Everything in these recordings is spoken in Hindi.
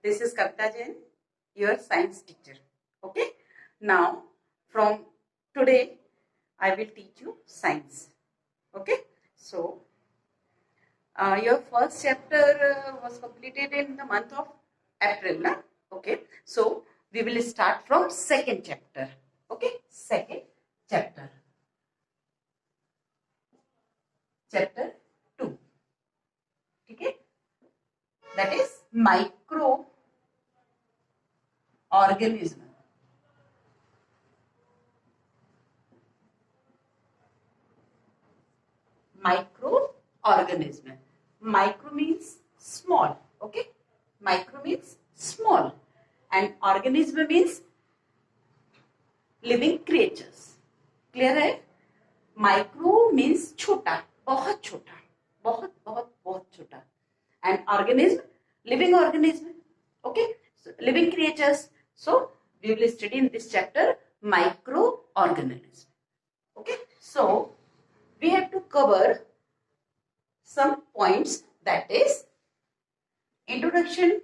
This is Kavita Jain, your science teacher. Okay. Now, from today, I will teach you science. Okay. So, your first chapter was completed in the month of April, na? Okay. So, we will start from second chapter. Okay. Second chapter. Chapter 2. Okay. That is microorganism. Microorganism. Micro means small. Okay. Micro means small. And organism means living creatures. Clear है? Micro means छोटा, बहुत छोटा, बहुत बहुत बहुत छोटा. And organism, living organism. Okay. So, living creatures. So, we will study in this chapter microorganism. Okay. So, we have to cover some points, that is introduction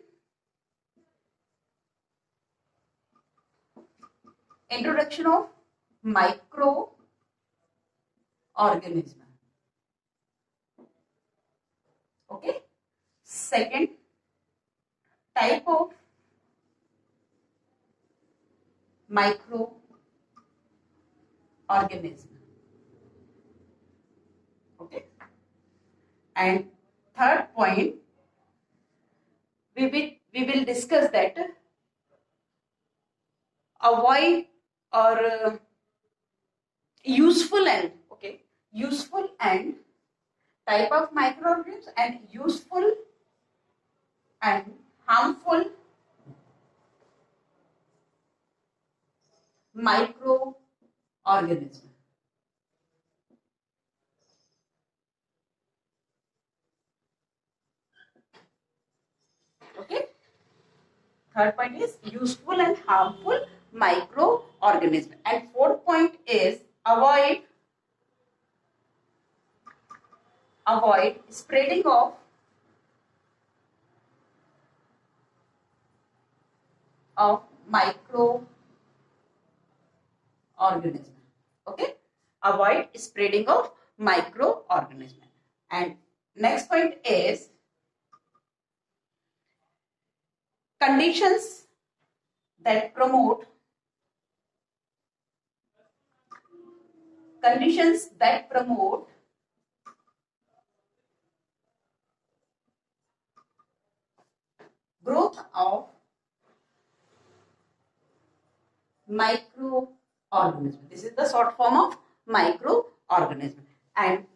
of microorganism. Okay. Second, type of microorganism. Okay. And third point, we will discuss that avoid or useful and, okay, useful and type of microorganisms and useful and harmful microorganism. Okay. Third point is useful and harmful microorganism. And fourth point is avoid spreading of microorganism. Okay. Avoid spreading of microorganism. And next point is conditions that promote growth of microorganism. This is the short form of microorganism. And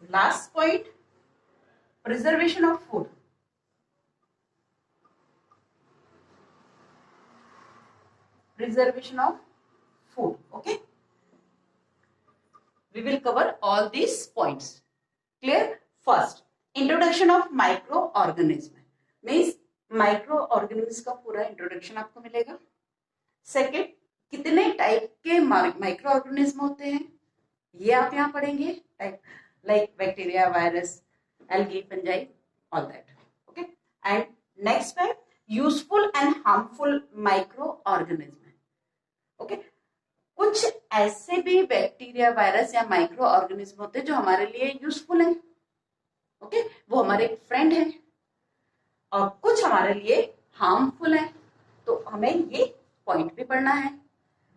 last point, preservation of food. Preservation of food. Okay. We will cover all these points. Clear? First, introduction of microorganism. Means microorganism का पूरा इंट्रोडक्शन आपको मिलेगा. सेकेंड, कितने टाइप के माइक्रोऑर्गेनिज्म होते हैं ये आप यहाँ पढ़ेंगे. Type like bacteria, virus, algae, fungi, all that. Okay. And next है useful and harmful microorganism. Okay. कुछ ऐसे भी बैक्टीरिया, वायरस या माइक्रो ऑर्गेनिज्म होते हैं जो हमारे लिए यूजफुल है. ओके. वो हमारे फ्रेंड है. और कुछ हमारे लिए हार्मफुल है. तो हमें ये पॉइंट भी पढ़ना है.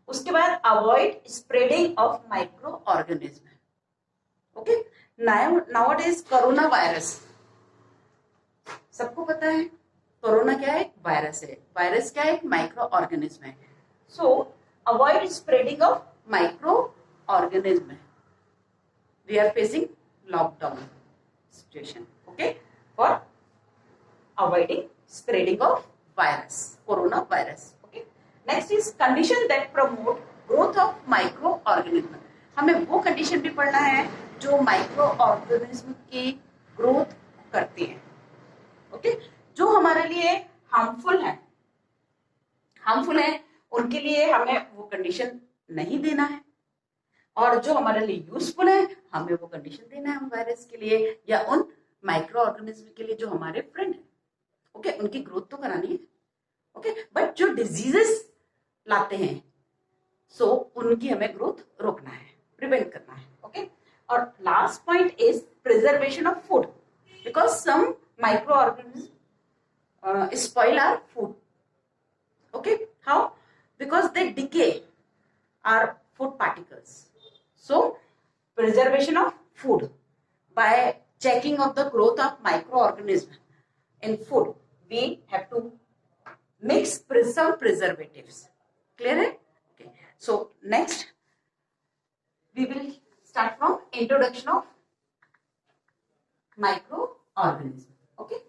उसके बाद avoid spreading of micro organism. Okay. Nowadays corona virus सबको पता है. कोरोना क्या है? वायरस है. वायरस क्या है? माइक्रो ऑर्गेनिज्म है. सो avoid spreading of microorganism. We are facing lockdown situation. Okay, for avoiding spreading of virus, corona virus. Okay. Next is condition that promote growth of microorganism. हमें वो कंडीशन भी पढ़ना है जो माइक्रोऑर्गेनिज्म की ग्रोथ करती है. ओके. जो हमारे लिए हार्मफुल है उनके लिए हमें वो कंडीशन नहीं देना है. और जो हमारे लिए यूजफुल है हमें वो कंडीशन देना है उन वायरस के लिए या उन माइक्रो ऑर्गेनिज्म के लिए जो हमारे फ्रेंड है. ओके, उनकी ग्रोथ तो करानी है, ओके, बट जो डिजीजेस लाते हैं सो उनकी हमें ग्रोथ रोकना है, प्रिवेंट करना है, ओके। और last point is preservation of food, because some microorganism spoil our food, okay, how? Because they decay our food particles. So preservation of food by checking of the growth of microorganism in food, we have to mix some preservatives. Clear hai? Okay, so next we will start from introduction of microorganism. Okay,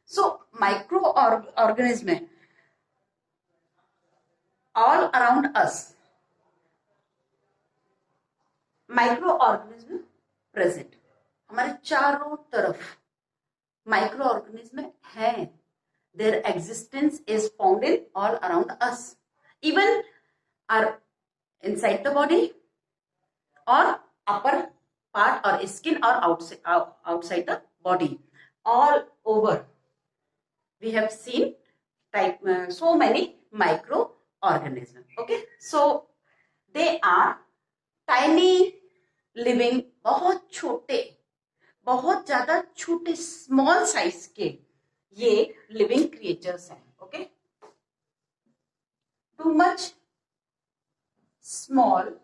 so microorganism all around us, microorganism present, हमारे चारों तरफ माइक्रो ऑर्गेनिज्म है, their existence is found in all around us, even or inside the body और अपर पार्ट और स्किन और outside the body, all over we have seen so many microorganisms. Okay, so they are tiny living, बहुत छोटे, बहुत ज्यादा छोटे, स्मॉल साइज के ये लिविंग क्रिएचर्स हैं. Okay, too much small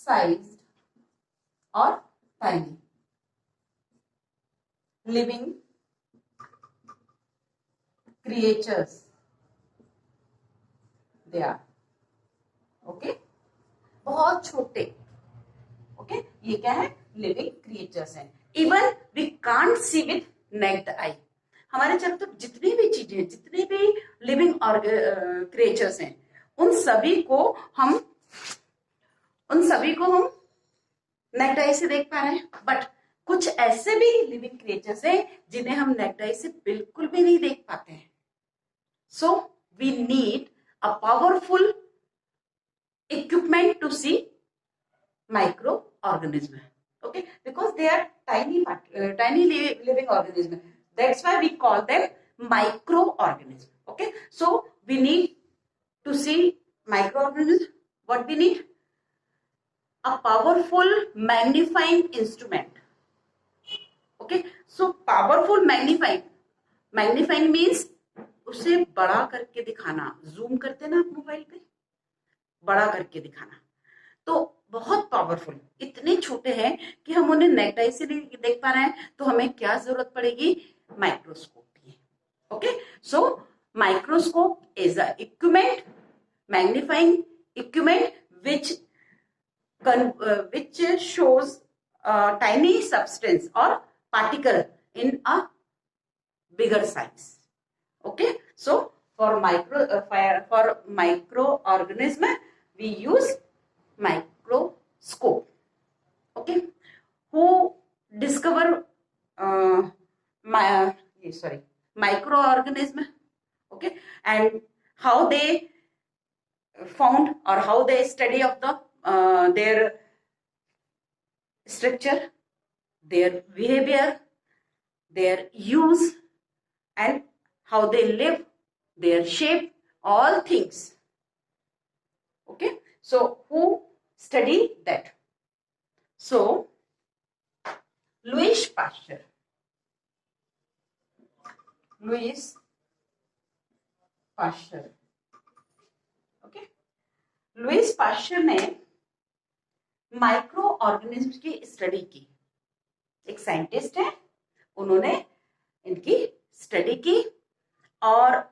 size और tiny living creatures they are. okay, बहुत छोटे. ओके, ये क्या है? लिविंग क्रिएचर्स हैं. Even we can't see with naked eye. हमारे चारों तरफ जितनी भी चीजें, जितने भी लिविंग क्रिएचर्स हैं, उन सभी को हम नेक्ड आई से देख पा रहे हैं. बट कुछ ऐसे भी लिविंग क्रिएचर्स हैं जिन्हें हम नेक्ड आई से बिल्कुल भी नहीं देख पाते हैं. So we need a powerful equipment to see microorganism. Okay, because they are tiny living organism. That's why we call them microorganism. Okay, so we need to see microorganisms. What we need? A powerful magnifying instrument. Okay, so powerful magnifying means उसे बड़ा करके दिखाना. जूम करते ना आप मोबाइल पे, बड़ा करके दिखाना. तो बहुत पावरफुल, इतने छोटे हैं कि हम उन्हें नेक्ड आई से नहीं देख पा रहे हैं. तो हमें क्या जरूरत पड़ेगी? माइक्रोस्कोप की. Okay, so microscope is a equipment, magnifying equipment which shows tiny substance or particle in a bigger size. Okay, so for microorganism we use microscope. Okay, who discover microorganism? Okay, and how they found or how they study of the their structure, their behavior, their use, and how they live, their shape, all things. Okay, so who study that? So Louis Pasteur okay, Louis Pasteur ने माइक्रो ऑर्गेनिज्म की स्टडी की. एक साइंटिस्ट है, उन्होंने इनकी स्टडी की और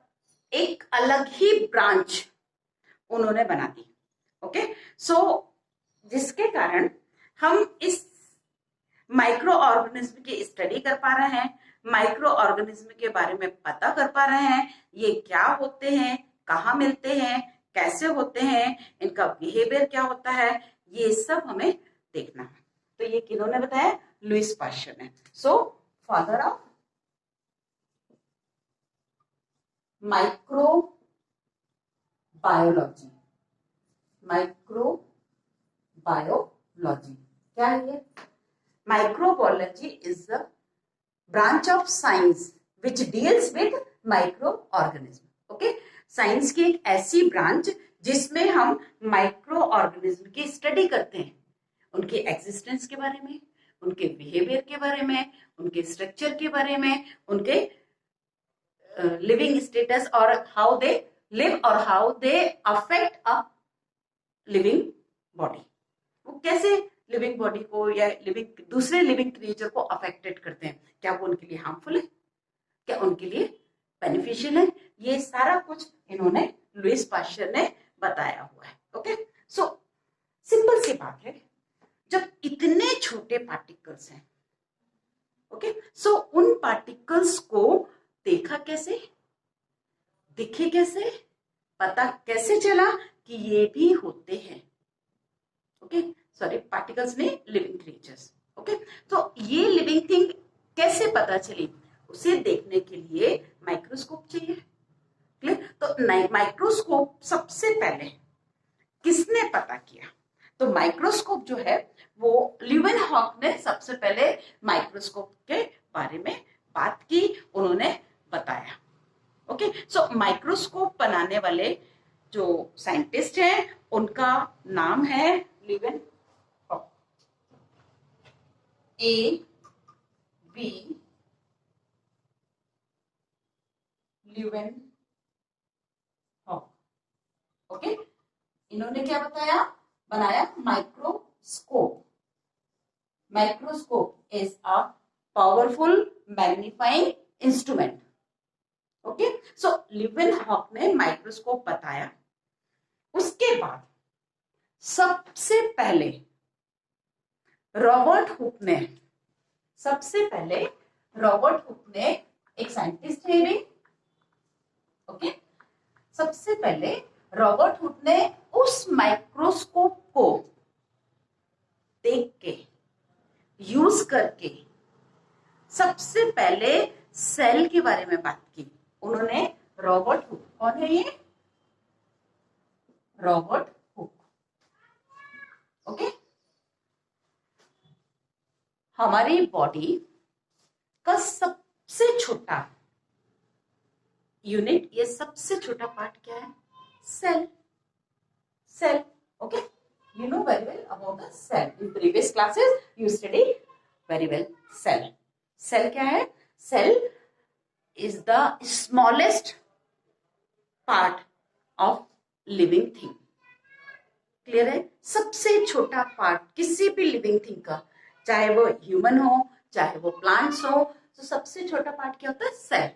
एक अलग ही ब्रांच उन्होंने बना दी. ओके, सो जिसके कारण हम इस माइक्रो ऑर्गेनिज्म की स्टडी कर पा रहे हैं, माइक्रो ऑर्गेनिज्म के बारे में पता कर पा रहे हैं. ये क्या होते हैं, कहाँ मिलते हैं, कैसे होते हैं, इनका बिहेवियर क्या होता है, ये सब हमें देखना है. तो ये किन्होंने बताया? लुईस पाश्चर ने. So father of microbiology. Microbiology क्या है? ये microbiology is the branch of science which deals with micro organism. Okay, science की एक ऐसी ब्रांच जिसमें हम माइक्रो ऑर्गेनिज्म की स्टडी करते हैं, उनके एग्जिस्टेंस के बारे में, उनके बिहेवियर के बारे में, उनके स्ट्रक्चर के बारे में, उनके लिविंग स्टेटस और हाउ दे लिव और how they affect a living body. वो कैसे लिविंग बॉडी को या लिविंग दूसरे लिविंग क्रिएचर को अफेक्टेड करते हैं, क्या वो उनके लिए हार्मफुल है, क्या उनके लिए बेनिफिशियल है, ये सारा कुछ इन्होंने लुईस पाश्चर ने बताया हुआ है। ओके, सो सिंपल सी बात है, जब इतने छोटे पार्टिकल्स हैं, ओके, सो उन पार्टिकल्स को देखा कैसे, दिखे कैसे, पता कैसे चला कि ये भी होते हैं, ओके, सॉरी पार्टिकल्स ने लिविंग क्रिएचर्स। ओके, तो ये लिविंग थिंग कैसे पता चली, उसे देखने के लिए माइक्रोस्कोप चाहिए। क्लियर? तो माइक्रोस्कोप सबसे पहले किसने पता किया? तो माइक्रोस्कोप जो है वो ल्यूवेनहॉक ने सबसे पहले माइक्रोस्कोप के बारे में बात की, उन्होंने बताया। ओके, सो माइक्रोस्कोप बनाने वाले जो साइंटिस्ट हैं उनका नाम है Leeuwenhoek, A B Leeuwenhoek. Okay, इन्होंने क्या बनाया microscope. Microscope is a powerful magnifying instrument. Okay, so Leeuwenhoek ने माइक्रोस्कोप बताया। उसके बाद सबसे पहले रॉबर्ट हुक ने एक साइंटिस्ट है भी। ओके, सबसे पहले रॉबर्ट हुक ने उस माइक्रोस्कोप को देख के यूज करके सबसे पहले सेल के बारे में बात की। उन्होंने रॉबर्ट हुक, कौन है ये? Robert Hooke. ओके, हमारी बॉडी का सबसे छोटा यूनिट, ये सबसे छोटा पार्ट क्या है? Cell. Okay, you know very well about the cell. In previous classes you study very well cell क्या है? Cell is the smallest part of living thing. Clear है? सबसे छोटा पार्ट किसी भी लिविंग थिंग का, चाहे वो ह्यूमन हो चाहे वो प्लांट्स हो, तो सबसे छोटा पार्ट क्या होता है? Cell.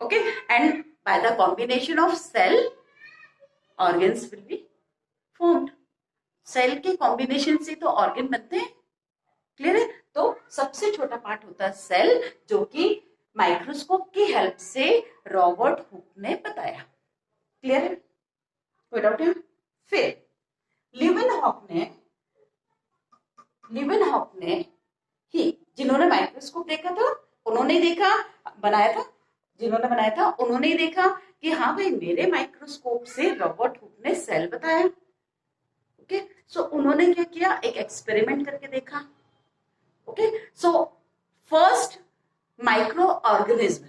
Okay, and by the combination of cell organs will be formed. Cell के कॉम्बिनेशन से तो ऑर्गन बनते हैं। क्लियर है? तो सबसे छोटा पार्ट होता है सेल, जो कि माइक्रोस्कोप की हेल्प से रॉबर्ट हुक ने बताया। क्लियर है? कोई डाउट है? फिर ल्यूवेनहॉक ने ही, जिन्होंने माइक्रोस्कोप देखा था उन्होंने बनाया था उन्होंने देखा कि हाँ भाई, मेरे माइक्रोस्कोप से रॉबर्ट हुक ने सेल बताया। ओके, सो उन्होंने क्या किया? एक एक्सपेरिमेंट करके देखा। Okay, so first micro organism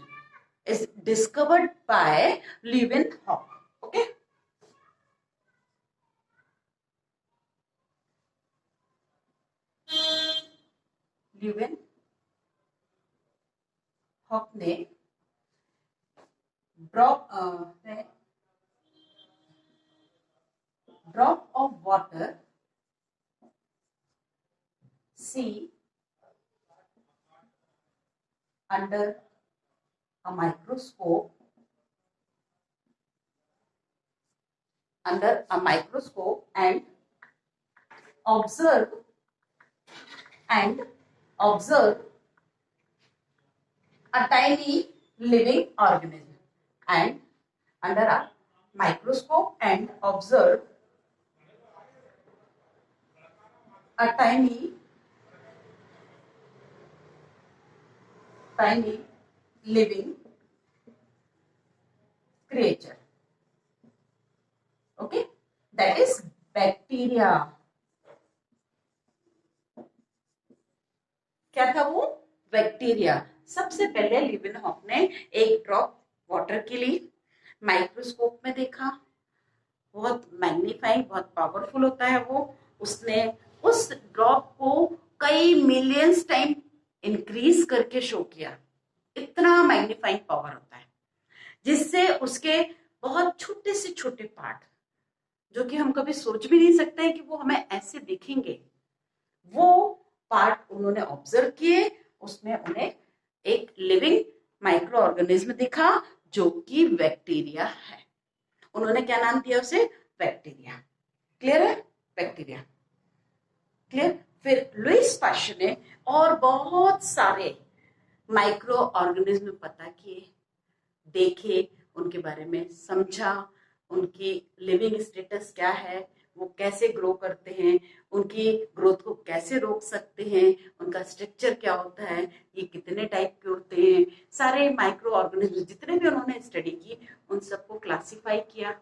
is discovered by Leeuwenhoek. Okay, Leeuwenhoek ने drop of water, see, under a microscope and observe a tiny living organism, and under a microscope and observe a tiny living creature. Okay, that is bacteria. क्या था वो? बैक्टीरिया। सबसे पहले लीवेनहॉफ ने एक ड्रॉप वाटर की ली, माइक्रोस्कोप में देखा, बहुत मैग्नीफाइंग, बहुत पावरफुल होता है वो। उसने उस ड्रॉप को कई मिलियंस टाइम इंक्रीज करके शो किया, इतना मैग्नीफाइंग पावर होता है, जिससे उसके बहुत छोटे से छोटे पार्ट, जो कि हम कभी सोच भी नहीं सकते हैं कि वो हमें ऐसे दिखेंगे, वो पार्ट उन्होंने ऑब्जर्व किए। उसमें उन्हें एक लिविंग माइक्रो ऑर्गेनिज्म दिखा जो कि बैक्टीरिया है। उन्होंने क्या नाम दिया उसे? बैक्टीरिया। क्लियर है? बैक्टीरिया। क्लियर? फिर लुईस पाश्चर ने और बहुत सारे माइक्रो ऑर्गेनिज्म पता किए, देखे, उनके बारे में समझा, उनकी लिविंग स्टेटस क्या है, वो कैसे ग्रो करते हैं, उनकी ग्रोथ को कैसे रोक सकते हैं, उनका स्ट्रक्चर क्या होता है, ये कितने टाइप के होते हैं, सारे माइक्रो ऑर्गेनिज्म जितने भी उन्होंने स्टडी की उन सबको क्लासिफाई किया।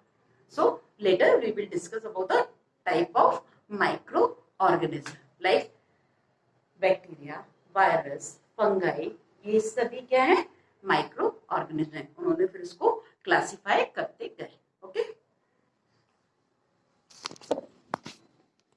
So later we will discuss about the type of microorganism like bacteria, virus, fungi, ये सभी क्या है? माइक्रो ऑर्गेनिज्म है। उन्होंने फिर इसको क्लासिफाई करते गए।